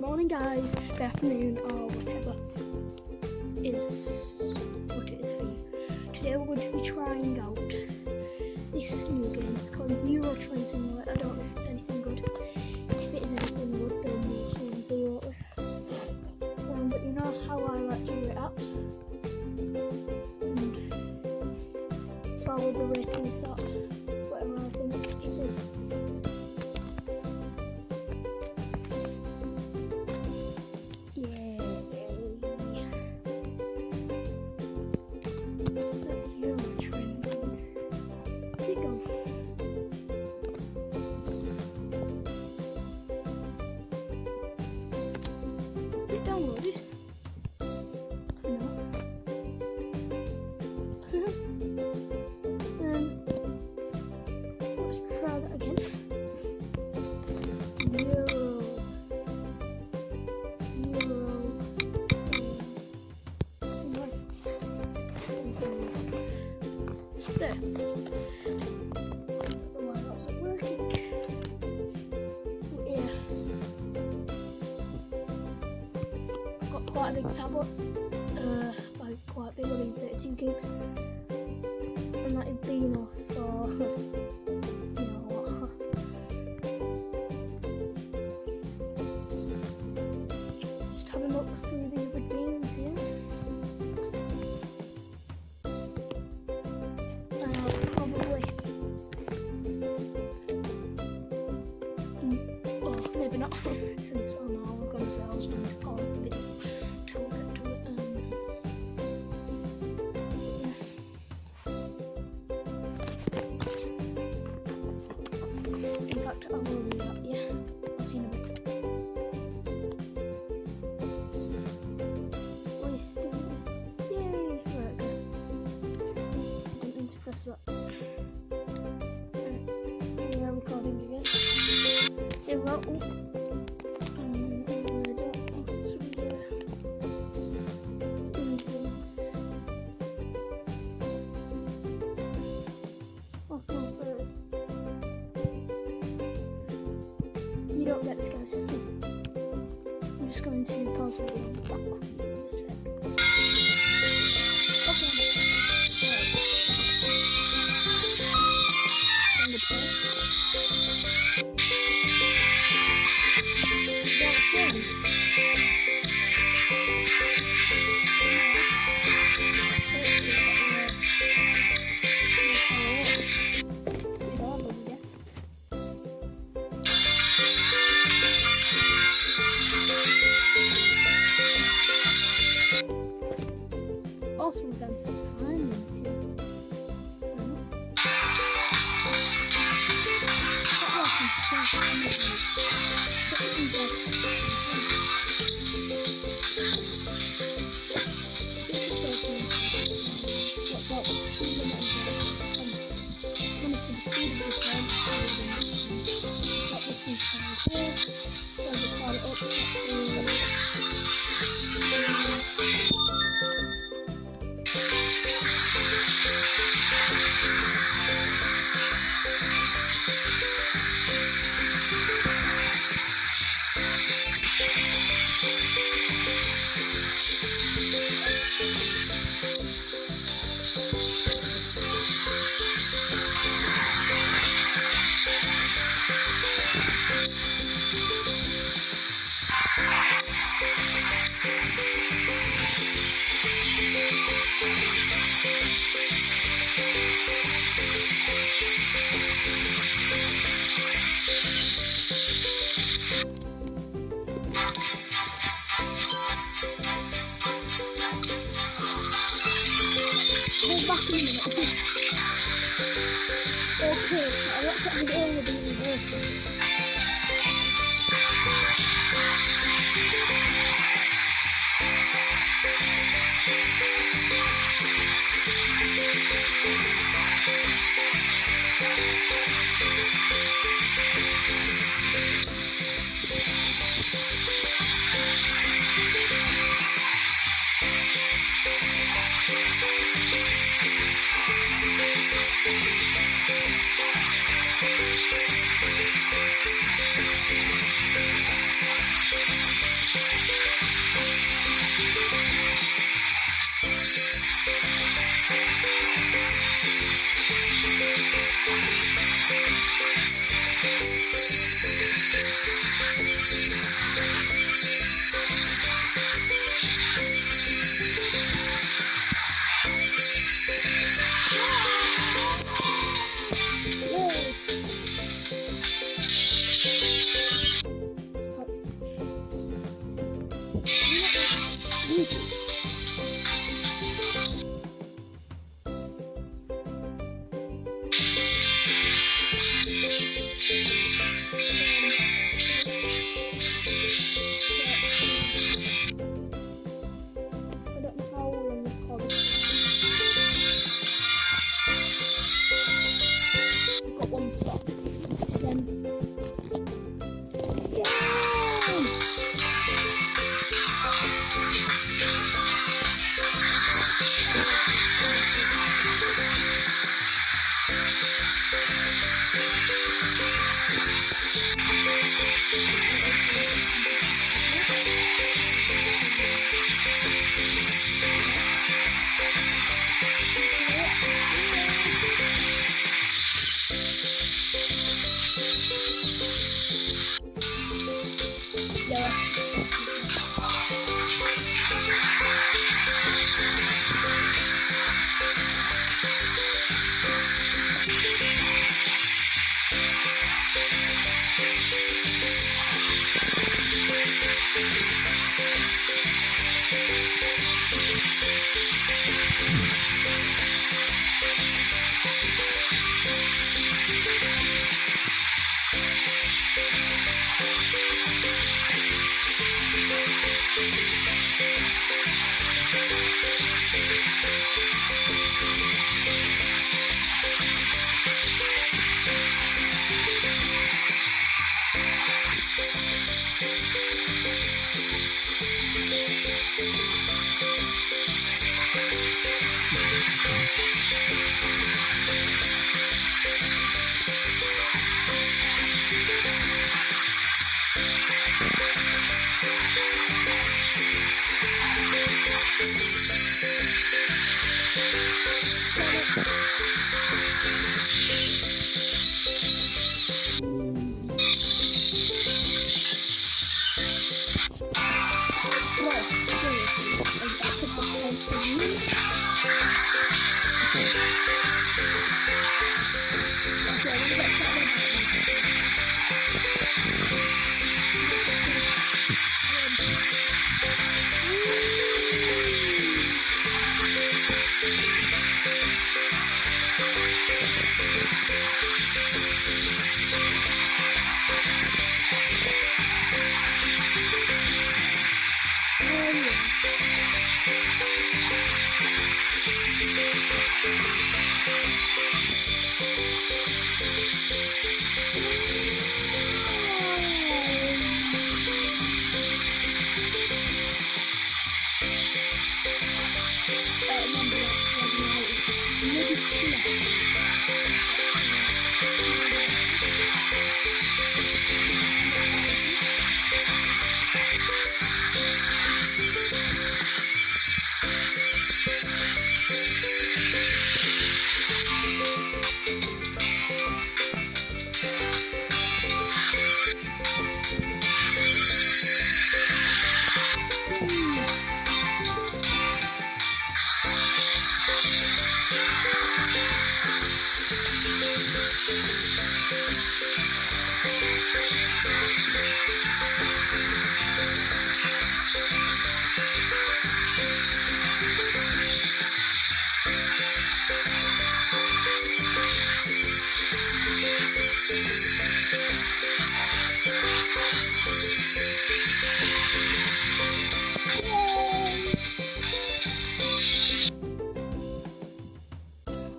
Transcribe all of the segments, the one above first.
morning, guys, good afternoon, or whatever is what it is for you. Today we're going to be trying out this new game. It's called Euro Train Simulator. I don't know if it's anything good. If it is anything good, then we'll change the order. But you know how I like to rate apps and follow the ratings up, whatever I think it is. Downloaded? No. Let's try that again. There. Why wasn't working? Yeah. Quite a big tablet, like quite big, I mean 32 gigs, and that would be enough for, you know, just have a look through the other games here. Probably, oh, maybe not, since, oh no, we're going to say I was going to call it a video. In fact, I will do that, yeah. I'll see you in a bit. Oh yeah, doing it. Yay! Right, okay. Didn't mean to press that. Right. We are recording again. Here we go. You don't get this, guys. I'm just going to pause the video back in a sec. Okay. Right. Also, we've done some time in here. Hold back a minute. Okay, so what's that video going to be reversing?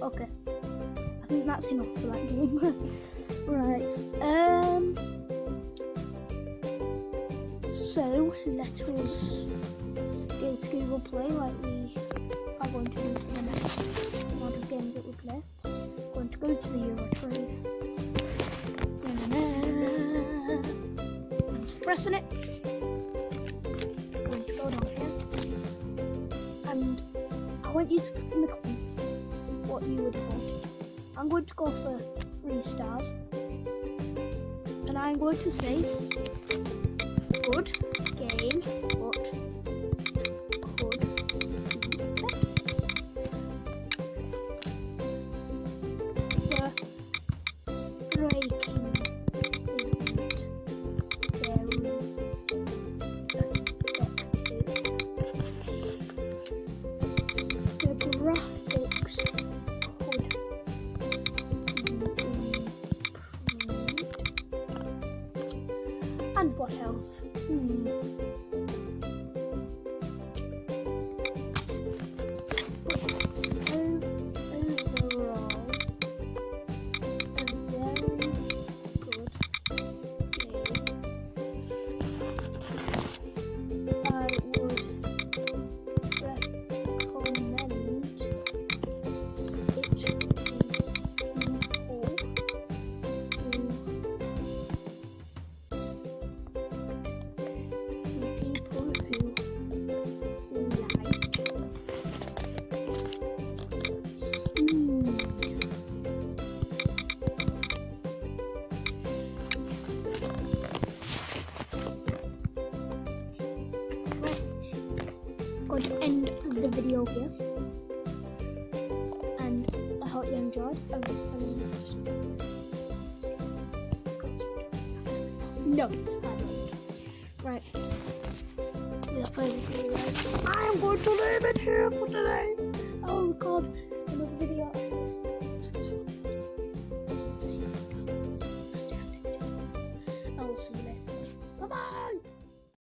Okay, I think that's enough for that game. Right, so let us go to Google Play like we are going to do for the next amount of games that we play. I'm going to go to the Euro Trade. And pressing it. I'm going to go down again. And I want you to put in the comments what you would have wanted. I'm going to go for 3 stars. And I'm going to say good game, but could be better. The breaking isn't very effective. I would recommend it to people who like speed. Going to end the video here, and I hope you enjoyed. No, I don't. Right. Without further ado, I am going to leave it here for today. I'll record another video